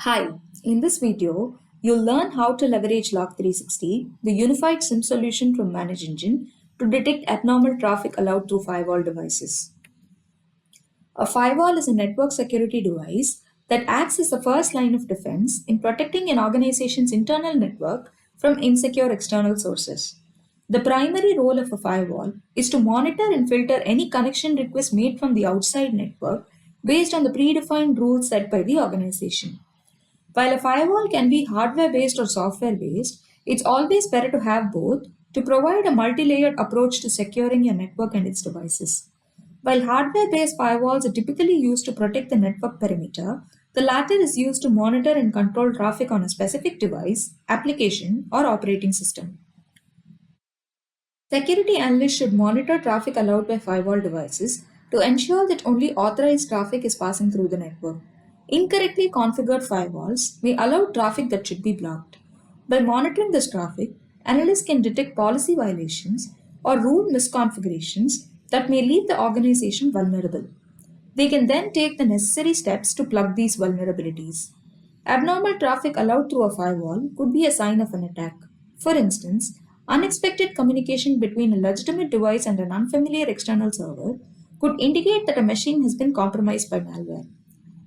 Hi, in this video, you'll learn how to leverage Log360, the unified SIM solution from Manage Engine, to detect abnormal traffic allowed through firewall devices. A firewall is a network security device that acts as the first line of defense in protecting an organization's internal network from insecure external sources. The primary role of a firewall is to monitor and filter any connection requests made from the outside network based on the predefined rules set by the organization. While a firewall can be hardware based or software based, it's always better to have both to provide a multi layered approach to securing your network and its devices. While hardware based firewalls are typically used to protect the network perimeter, the latter is used to monitor and control traffic on a specific device, application, or operating system. Security analysts should monitor traffic allowed by firewall devices to ensure that only authorized traffic is passing through the network. Incorrectly configured firewalls may allow traffic that should be blocked. By monitoring this traffic, analysts can detect policy violations or rule misconfigurations that may leave the organization vulnerable. They can then take the necessary steps to plug these vulnerabilities. Abnormal traffic allowed through a firewall could be a sign of an attack. For instance, unexpected communication between a legitimate device and an unfamiliar external server could indicate that a machine has been compromised by malware.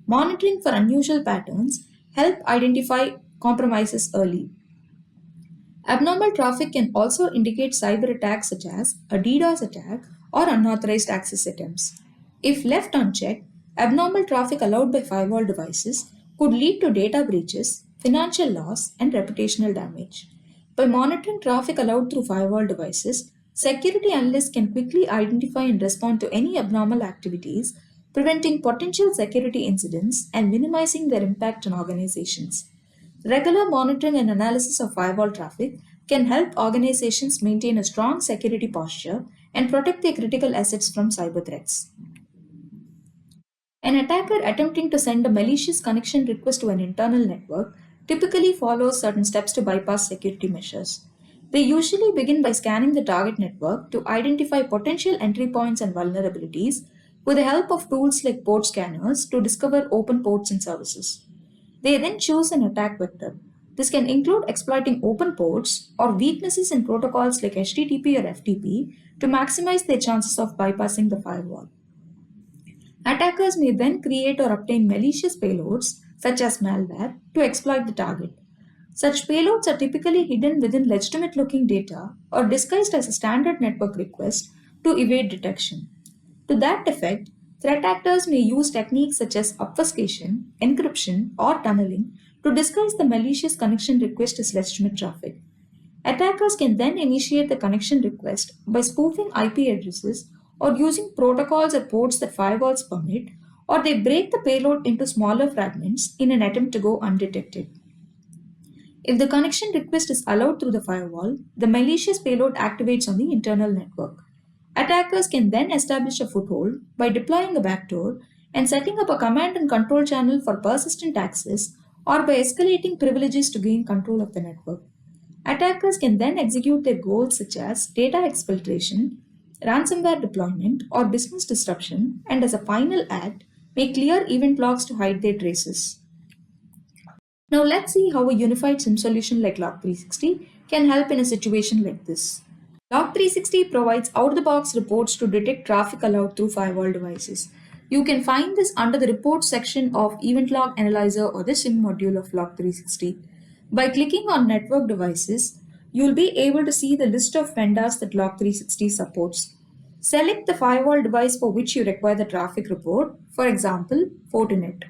Monitoring for unusual patterns help identify compromises early. Abnormal traffic can also indicate cyber attacks such as a DDoS attack or unauthorized access attempts. If left unchecked, abnormal traffic allowed by firewall devices could lead to data breaches, financial loss, and reputational damage. By monitoring traffic allowed through firewall devices, security analysts can quickly identify and respond to any abnormal activities, preventing potential security incidents and minimizing their impact on organizations. Regular monitoring and analysis of firewall traffic can help organizations maintain a strong security posture and protect their critical assets from cyber threats. An attacker attempting to send a malicious connection request to an internal network typically follows certain steps to bypass security measures. They usually begin by scanning the target network to identify potential entry points and vulnerabilities with the help of tools like port scanners to discover open ports and services. They then choose an attack vector. This can include exploiting open ports or weaknesses in protocols like HTTP or FTP to maximize their chances of bypassing the firewall. Attackers may then create or obtain malicious payloads, such as malware, to exploit the target. Such payloads are typically hidden within legitimate looking data or disguised as a standard network request to evade detection. To that effect, threat actors may use techniques such as obfuscation, encryption, or tunneling to disguise the malicious connection request as legitimate traffic. Attackers can then initiate the connection request by spoofing IP addresses or using protocols or ports that firewalls permit, or they break the payload into smaller fragments in an attempt to go undetected. If the connection request is allowed through the firewall, the malicious payload activates on the internal network. Attackers can then establish a foothold by deploying a backdoor and setting up a command and control channel for persistent access or by escalating privileges to gain control of the network. Attackers can then execute their goals such as data exfiltration, ransomware deployment, or business disruption, and as a final act, may clear event logs to hide their traces. Now let's see how a unified SIM solution like Log360 can help in a situation like this. Log360 provides out-of-the-box reports to detect traffic allowed through firewall devices. You can find this under the Reports section of Event Log Analyzer or the SIM module of Log360. By clicking on Network Devices, you'll be able to see the list of vendors that Log360 supports. Select the firewall device for which you require the traffic report, for example, Fortinet.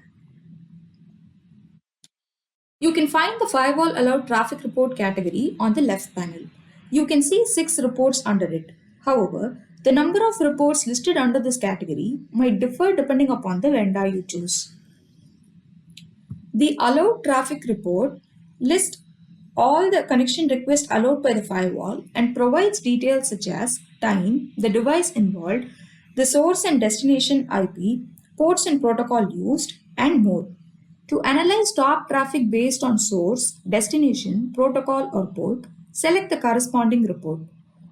You can find the Firewall Allowed Traffic Report category on the left panel. You can see 6 reports under it. However, the number of reports listed under this category might differ depending upon the vendor you choose. The Allowed Traffic Report lists all the connection requests allowed by the firewall and provides details such as time, the device involved, the source and destination IP, ports and protocol used, and more. To analyze top traffic based on source, destination, protocol, or port, select the corresponding report.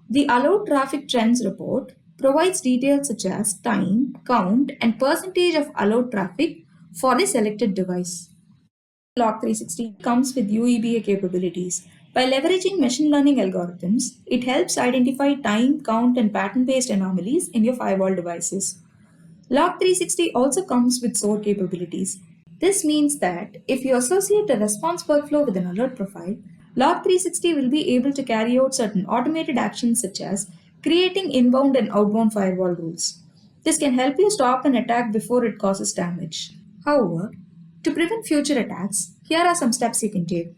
The Allowed Traffic Trends report provides details such as time, count, and percentage of allowed traffic for the selected device. Log360 comes with UEBA capabilities. By leveraging machine learning algorithms, it helps identify time, count, and pattern based anomalies in your firewall devices. Log360 also comes with SOAR capabilities. This means that if you associate a response workflow with an alert profile, Log360 will be able to carry out certain automated actions such as creating inbound and outbound firewall rules. This can help you stop an attack before it causes damage. However, to prevent future attacks, here are some steps you can take.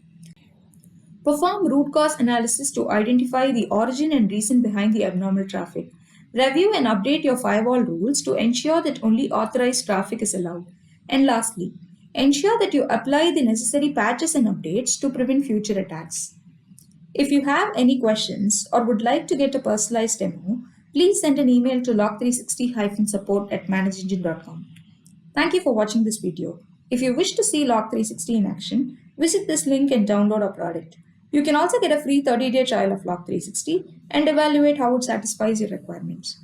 Perform root cause analysis to identify the origin and reason behind the abnormal traffic. Review and update your firewall rules to ensure that only authorized traffic is allowed. And lastly, ensure that you apply the necessary patches and updates to prevent future attacks. If you have any questions or would like to get a personalized demo, please send an email to log360-support at manageengine.com. Thank you for watching this video. If you wish to see Log360 in action, visit this link and download our product. You can also get a free 30-day trial of Log360 and evaluate how it satisfies your requirements.